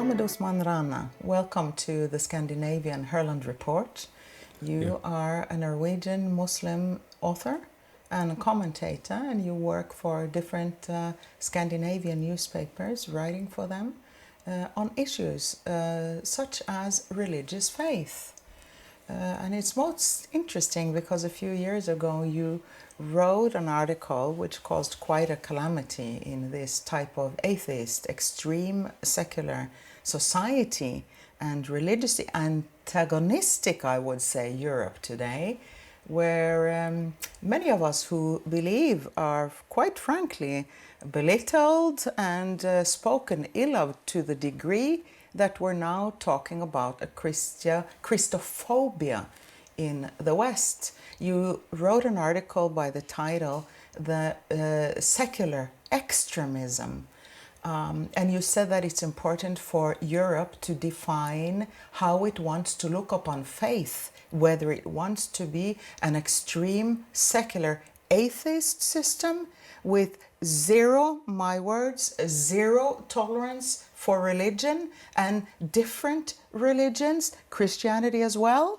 Mohammed Usman Rana, welcome to the Scandinavian Herland Report. You are a Norwegian Muslim author and commentator, and you work for different Scandinavian newspapers, writing for them on issues such as religious faith. And it's most interesting because a few years ago you wrote an article which caused quite a calamity in this type of atheist, extreme secular society and religiously antagonistic, I would say, Europe today, where many of us who believe are quite frankly belittled and spoken ill of, to the degree that we're now talking about a Christophobia in the West. You wrote an article by the title, The Secular Extremism, and you said that it's important for Europe to define how it wants to look upon faith, whether it wants to be an extreme secular atheist system with zero, my words, zero tolerance for religion and different religions, Christianity as well,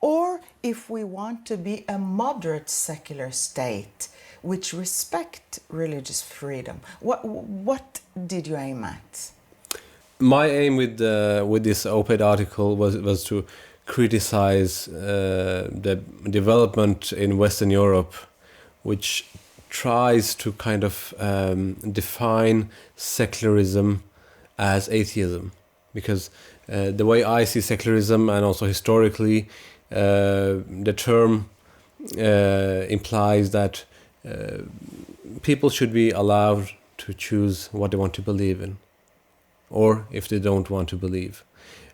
or if we want to be a moderate secular state which respect religious freedom. What did you aim at? My aim with this op-ed article was to criticize the development in Western Europe, which tries to kind of define secularism as atheism, because the way I see secularism, and also historically, the term implies that people should be allowed to choose what they want to believe in, or if they don't want to believe.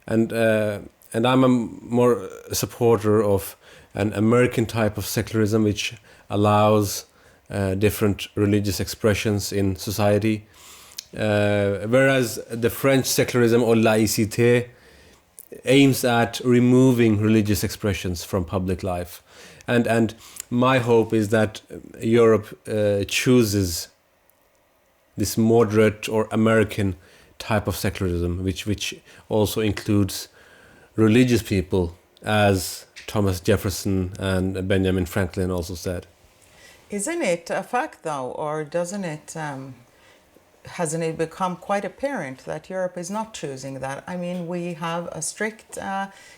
And I'm a more supporter of an American type of secularism, which allows different religious expressions in society, whereas the French secularism, or laïcité, aims at removing religious expressions from public life. And my hope is that Europe chooses this moderate or American type of secularism, which also includes religious people, as Thomas Jefferson and Benjamin Franklin also said. Isn't it a fact, though, or doesn't it, hasn't it become quite apparent that Europe is not choosing that? I mean, we have a strict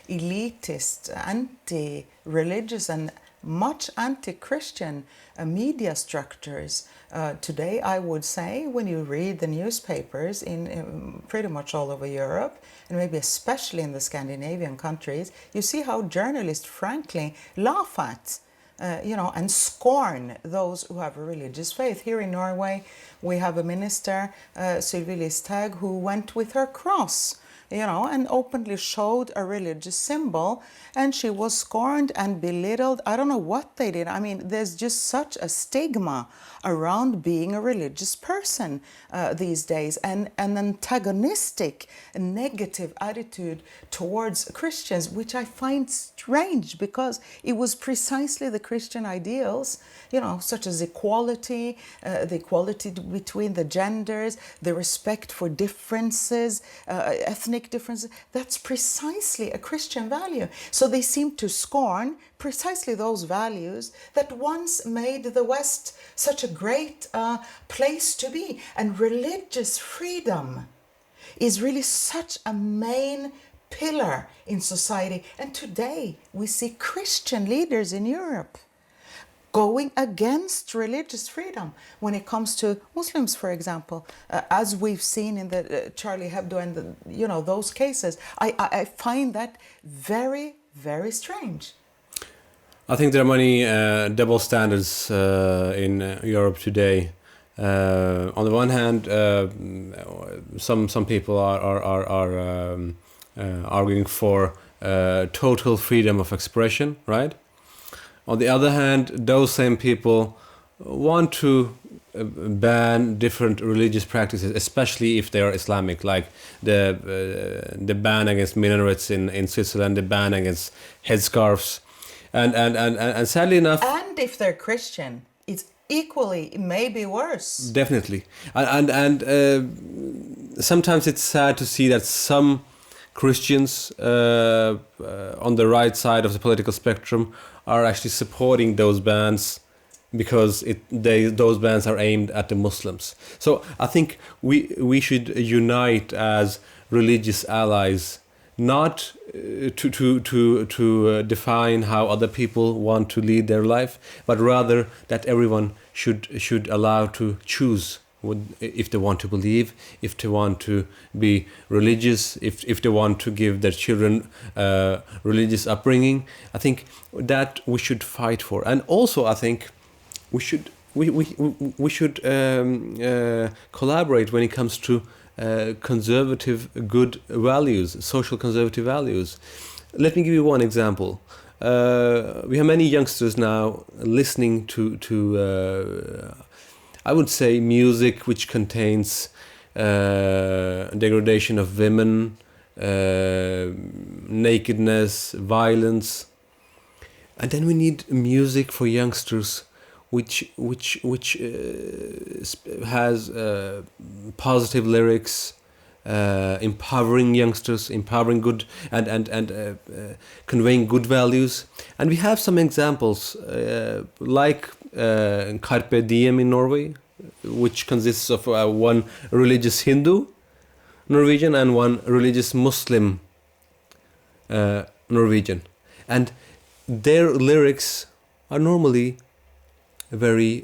elitist, anti-religious and much anti-Christian media structures. Today, I would say, when you read the newspapers in pretty much all over Europe, and maybe especially in the Scandinavian countries, you see how journalists frankly laugh at and scorn those who have a religious faith. Here in Norway, we have a minister, Sylvi Listhaug, who went with her cross, and openly showed a religious symbol, and she was scorned and belittled. I don't know what they did. I mean, there's just such a stigma around being a religious person these days, and an antagonistic, negative attitude towards Christians, which I find strange, because it was precisely the Christian ideals, such as equality, the equality between the genders, the respect for differences, ethnic differences. That's precisely a Christian value. So they seem to scorn precisely those values that once made the West such a great place to be. And religious freedom is really such a main pillar in society. And today we see Christian leaders in Europe going against religious freedom when it comes to Muslims, for example, as we've seen in the Charlie Hebdo and those cases. I find that very, very strange. I think there are many double standards in Europe today. On the one hand, some people are arguing for total freedom of expression, right? On the other hand, those same people want to ban different religious practices, especially if they are Islamic, like the ban against minarets in Switzerland, the ban against headscarves, and sadly enough, and if they're Christian, it's equally, maybe worse. Definitely, and sometimes it's sad to see that some Christians on the right side of the political spectrum are actually supporting those bans because those bans are aimed at the Muslims. So I think we should unite as religious allies, not to define how other people want to lead their life, but rather that everyone should allow to choose if they want to believe, if they want to be religious, if they want to give their children religious upbringing. I think that we should fight for, and also I think we should collaborate when it comes to conservative good values, social conservative values. Let me give you one example. We have many youngsters now listening to I would say music which contains degradation of women, nakedness, violence, and then we need music for youngsters which has positive lyrics, empowering youngsters, empowering good and conveying good values. And we have some examples like Carpe Diem in Norway, which consists of one religious Hindu Norwegian and one religious Muslim Norwegian, and their lyrics are normally very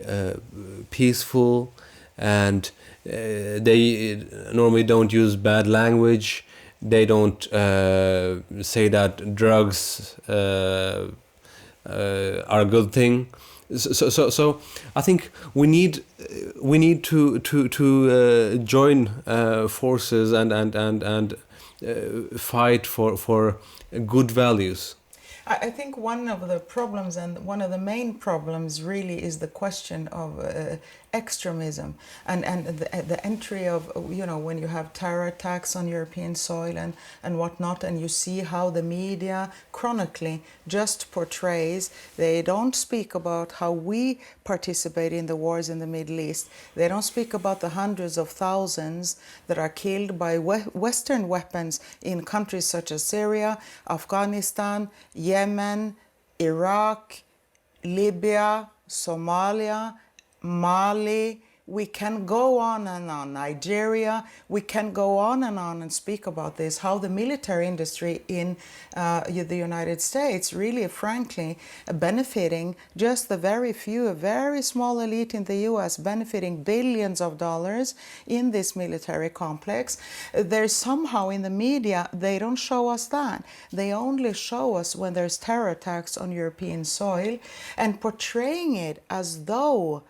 peaceful, and they normally don't use bad language. They don't say that drugs are a good thing. So I think we need to join forces and fight for good values. I think one of the problems, and one of the main problems really, is the question of extremism and the entry of, when you have terror attacks on European soil and whatnot, and you see how the media chronically just portrays. They don't speak about how we participate in the wars in the Middle East. They don't speak about the hundreds of thousands that are killed by Western weapons in countries such as Syria, Afghanistan, Yemen, Iraq, Libya, Somalia, Mali. We can go on and on. Nigeria. We can go on and speak about this, how the military industry in the United States really, frankly, benefiting just the very few, a very small elite in the US, benefiting billions of dollars in this military complex. There's somehow in the media, they don't show us that. They only show us when there's terror attacks on European soil, and portraying it as though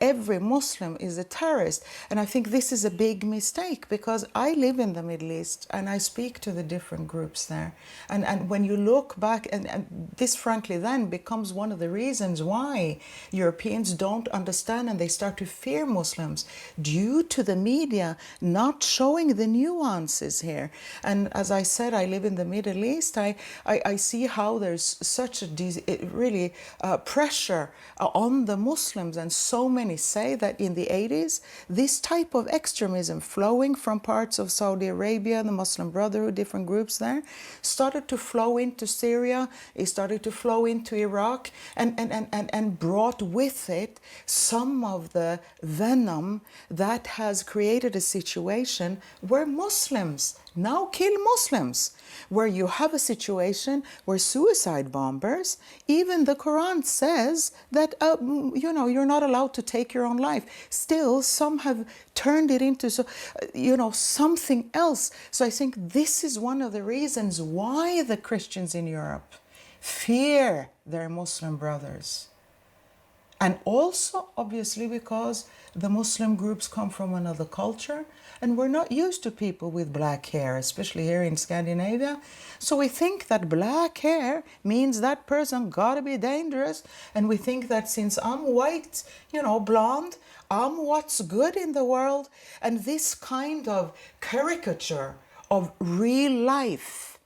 every Muslim is a terrorist. And I think this is a big mistake, because I live in the Middle East and I speak to the different groups there. And when you look back, and this frankly then becomes one of the reasons why Europeans don't understand and they start to fear Muslims, due to the media not showing the nuances here. And as I said, I live in the Middle East. I see how there's such a really pressure on the Muslims, and so many say that in the 80s, this type of extremism flowing from parts of Saudi Arabia, the Muslim Brotherhood, different groups there, started to flow into Syria, it started to flow into Iraq, and brought with it some of the venom that has created a situation where Muslims now kill Muslims, where you have a situation where suicide bombers, even the Quran says that, you're not allowed to take your own life. Still, some have turned it into, something else. So I think this is one of the reasons why the Christians in Europe fear their Muslim brothers. And also, obviously, because the Muslim groups come from another culture, and we're not used to people with black hair, especially here in Scandinavia. So we think that black hair means that person gotta be dangerous. And we think that since I'm white, blonde, I'm what's good in the world. And this kind of caricature of real life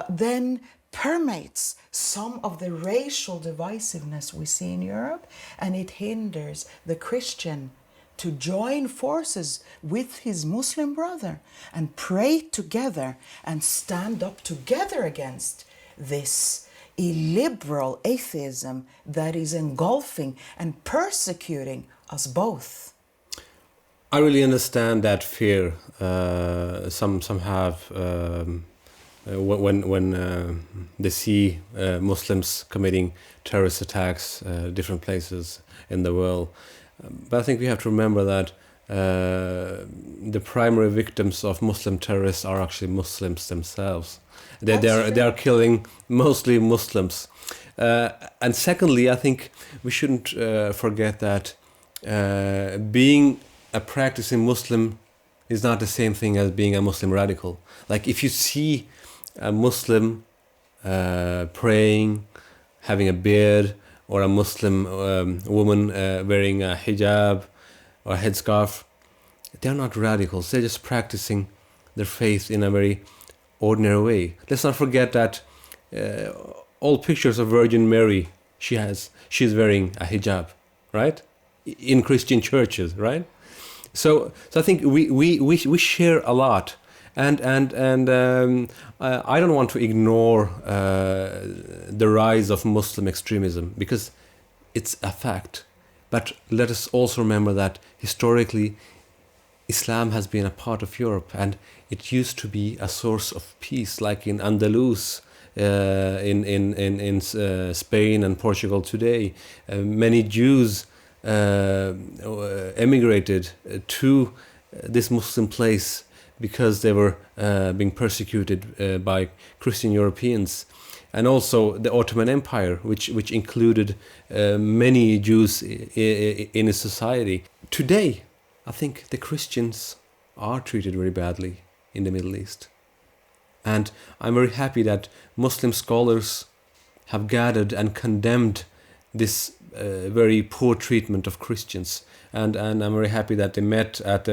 then permeates some of the racial divisiveness we see in Europe, and it hinders the Christian to join forces with his Muslim brother and pray together and stand up together against this illiberal atheism that is engulfing and persecuting us both. I really understand that fear. Some have when they see Muslims committing terrorist attacks different places in the world. But I think we have to remember that the primary victims of Muslim terrorists are actually Muslims themselves. They are killing mostly Muslims. And secondly, I think we shouldn't forget that being a practicing Muslim is not the same thing as being a Muslim radical. Like if you see a Muslim praying, having a beard, or a Muslim woman wearing a hijab or a headscarf, they're not radicals. They're just practicing their faith in a very ordinary way. Let's not forget that all pictures of Virgin Mary she's wearing a hijab, right? In Christian churches, right? So I think we share a lot, and I don't want to ignore the rise of Muslim extremism because it's a fact. But let us also remember that historically, Islam has been a part of Europe, and it used to be a source of peace, like in Andalus, in Spain and Portugal today. Many Jews emigrated to this Muslim place because they were being persecuted by Christian Europeans, and also the Ottoman Empire, which included many Jews in its society. Today, I think the Christians are treated very badly in the Middle East, and I'm very happy that Muslim scholars have gathered and condemned this very poor treatment of Christians, and I'm very happy that they met at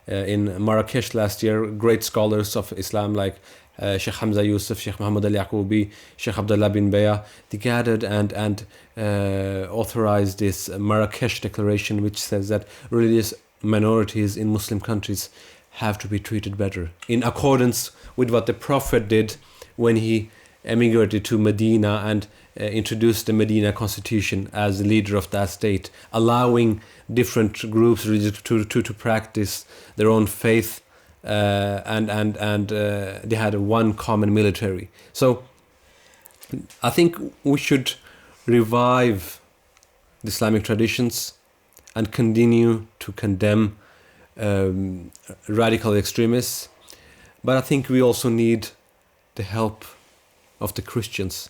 in Marrakesh last year. Great scholars of Islam like Sheikh Hamza Yusuf, Sheikh Muhammad Al Yaqoubi, Sheikh Abdullah bin Baya, they gathered and authorized this Marrakesh Declaration, which says that religious minorities in Muslim countries have to be treated better, in accordance with what the Prophet did when he emigrated to Medina and introduced the Medina Constitution as the leader of that state, allowing different groups to practice their own faith, and they had one common military. So I think we should revive the Islamic traditions and continue to condemn radical extremists, but I think we also need the help of the Christians,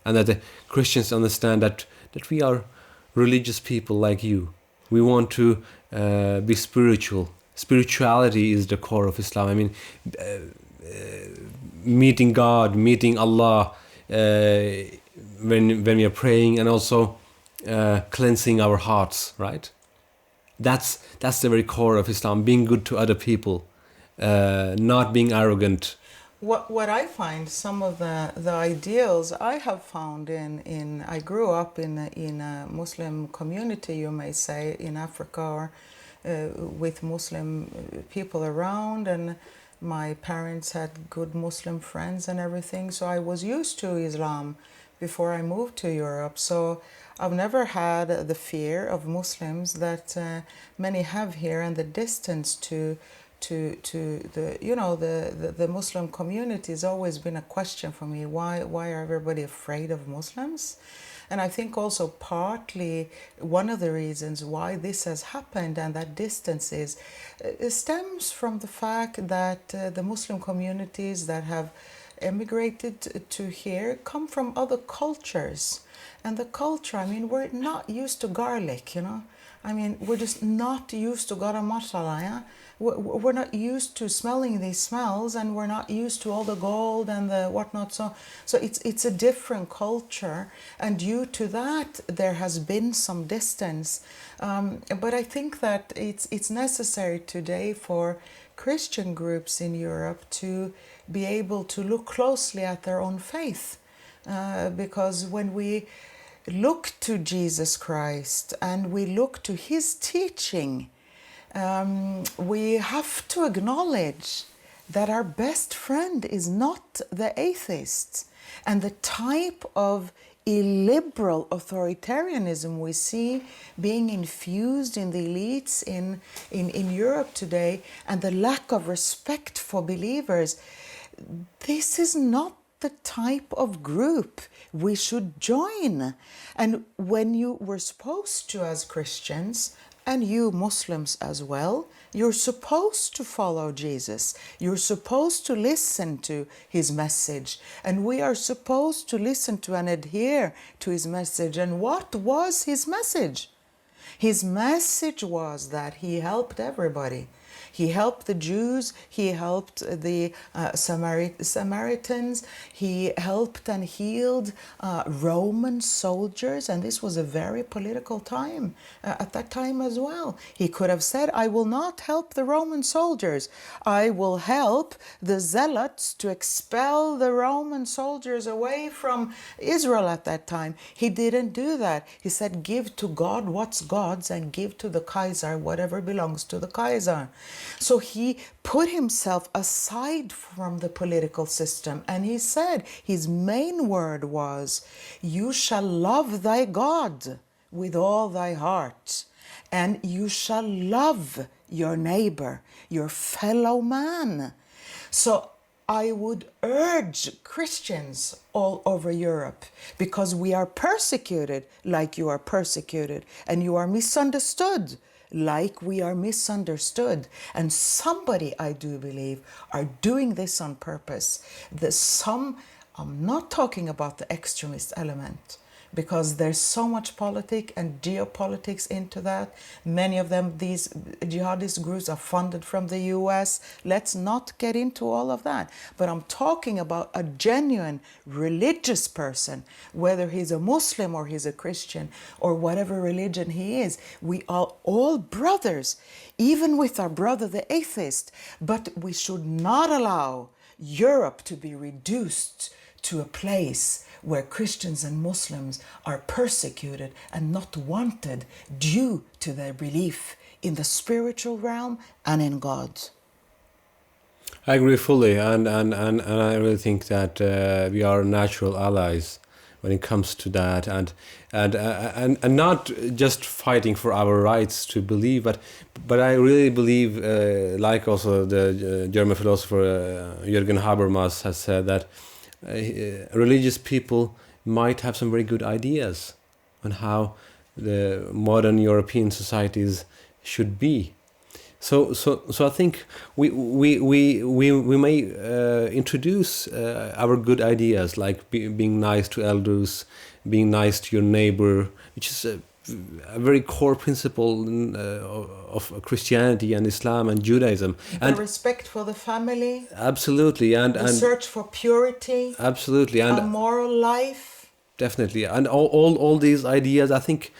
and that the Christians understand that we are religious people like you. We want to be spiritual. Spirituality is the core of Islam. I mean, meeting God, meeting Allah when we are praying, and also cleansing our hearts, right? That's the very core of Islam, being good to other people, not being arrogant. What I find, some of the ideals I have found in I grew up in a Muslim community, you may say, in Africa, or with Muslim people around, and my parents had good Muslim friends and everything, so I was used to Islam before I moved to Europe. So I've never had the fear of Muslims that many have here, and the distance to the Muslim community has always been a question for me. Why are everybody afraid of Muslims? And I think also partly one of the reasons why this has happened and that distance stems from the fact that the Muslim communities that have emigrated to here come from other cultures. And the culture, I mean, we're not used to garlic, I mean, we're just not used to garam masala, yeah? We're not used to smelling these smells, and we're not used to all the gold and the whatnot. So it's a different culture, and due to that, there has been some distance. But I think that it's necessary today for Christian groups in Europe to be able to look closely at their own faith, because when we look to Jesus Christ and we look to his teaching, we have to acknowledge that our best friend is not the atheists. And the type of illiberal authoritarianism we see being infused in the elites in Europe today, and the lack of respect for believers, this is not the type of group we should join. And when you were supposed to, as Christians, and you Muslims as well, you're supposed to follow Jesus. You're supposed to listen to his message. And we are supposed to listen to and adhere to his message. And what was his message? His message was that he helped everybody. He helped the Jews, he helped the Samaritans, he helped and healed Roman soldiers, and this was a very political time at that time as well. He could have said, I will not help the Roman soldiers, I will help the zealots to expel the Roman soldiers away from Israel at that time. He didn't do that. He said, give to God what's God's and give to the Kaiser whatever belongs to the Kaiser. So he put himself aside from the political system, and he said his main word was, you shall love thy God with all thy heart, and you shall love your neighbor, your fellow man. So I would urge Christians all over Europe, because we are persecuted like you are persecuted, and you are misunderstood like we are misunderstood. And somebody, I do believe, are doing this on purpose. I'm not talking about the extremist element, because there's so much politics and geopolitics into that. Many of them, these jihadist groups, are funded from the US. Let's not get into all of that. But I'm talking about a genuine religious person, whether he's a Muslim or he's a Christian or whatever religion he is. We are all brothers, even with our brother the atheist. But we should not allow Europe to be reduced to a place where Christians and Muslims are persecuted and not wanted due to their belief in the spiritual realm and in God. I agree fully, and I really think that we are natural allies when it comes to that, and not just fighting for our rights to believe, but I really believe, like also the German philosopher Jürgen Habermas has said, that religious people might have some very good ideas on how the modern European societies should be. So I think we may introduce our good ideas, like being nice to elders, being nice to your neighbor, which is a very core principle of Christianity and Islam and Judaism. And the respect for the family. Absolutely, and search for purity. Absolutely, and a moral life. Definitely, and all these ideas, I think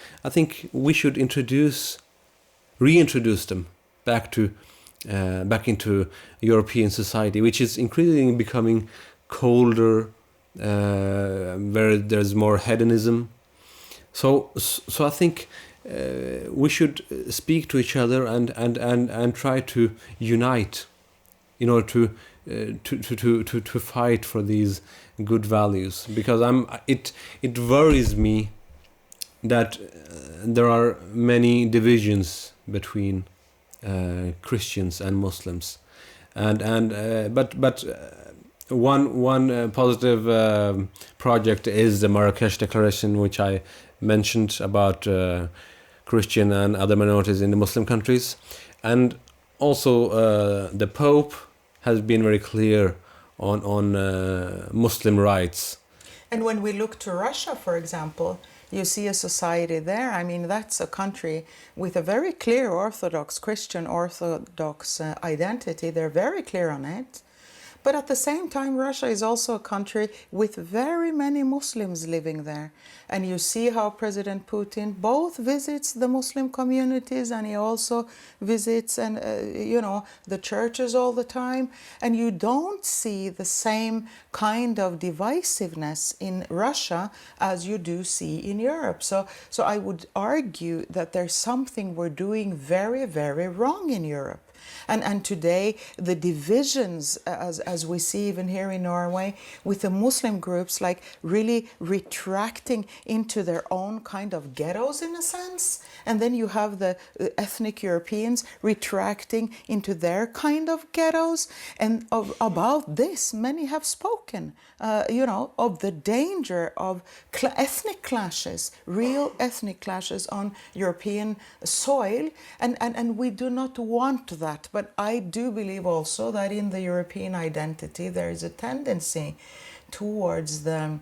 we should reintroduce them back into European society, which is increasingly becoming colder, where there's more hedonism. So I think we should speak to each other and try to unite in order to fight for these good values, because it worries me that there are many divisions between Christians and Muslims, but one positive project is the Marrakesh Declaration, which I mentioned, about Christian and other minorities in the Muslim countries, and also the Pope has been very clear on Muslim rights. And when we look to Russia, for example, you see a society there. I mean, that's a country with a very clear Orthodox, Christian Orthodox identity. They're very clear on it. But at the same time, Russia is also a country with very many Muslims living there. And you see how President Putin both visits the Muslim communities, and he also visits and the churches all the time. And you don't see the same kind of divisiveness in Russia as you do see in Europe. So I would argue that there's something we're doing very, very wrong in Europe. And today, the divisions, as we see even here in Norway, with the Muslim groups like really retracting into their own kind of ghettos in a sense. And then you have the ethnic Europeans retracting into their kind of ghettos. And about this, many have spoken, of the danger of ethnic clashes, real ethnic clashes on European soil. And we do not want that. But I do believe also that in the European identity there is a tendency towards the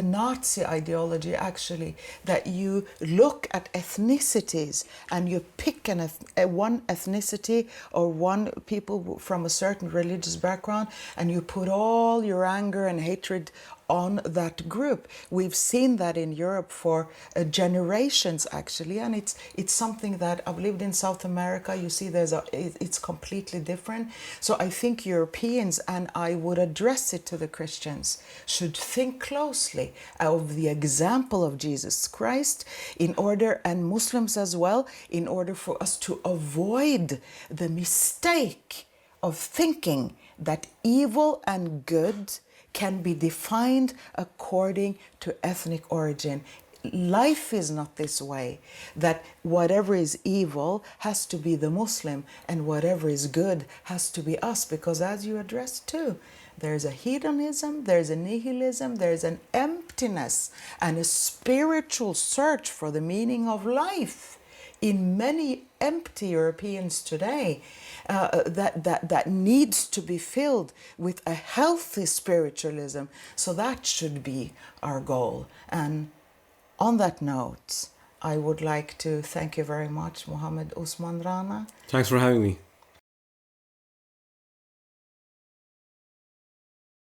Nazi ideology, actually, that you look at ethnicities and you pick one ethnicity or one people from a certain religious background, and you put all your anger and hatred on that group. We've seen that in Europe for generations, actually, and it's something that I've lived in South America. You see, it's completely different. So I think Europeans, and I would address it to the Christians, should think closely of the example of Jesus Christ and Muslims as well, in order for us to avoid the mistake of thinking that evil and good can be defined according to ethnic origin. Life is not this way, that whatever is evil has to be the Muslim and whatever is good has to be us, because as you addressed too, there's a hedonism, there's a nihilism, there's an emptiness and a spiritual search for the meaning of life in many empty Europeans today, that needs to be filled with a healthy spiritualism. So that should be our goal. And on that note, I would like to thank you very much, Mohammed Usman Rana. Thanks for having me.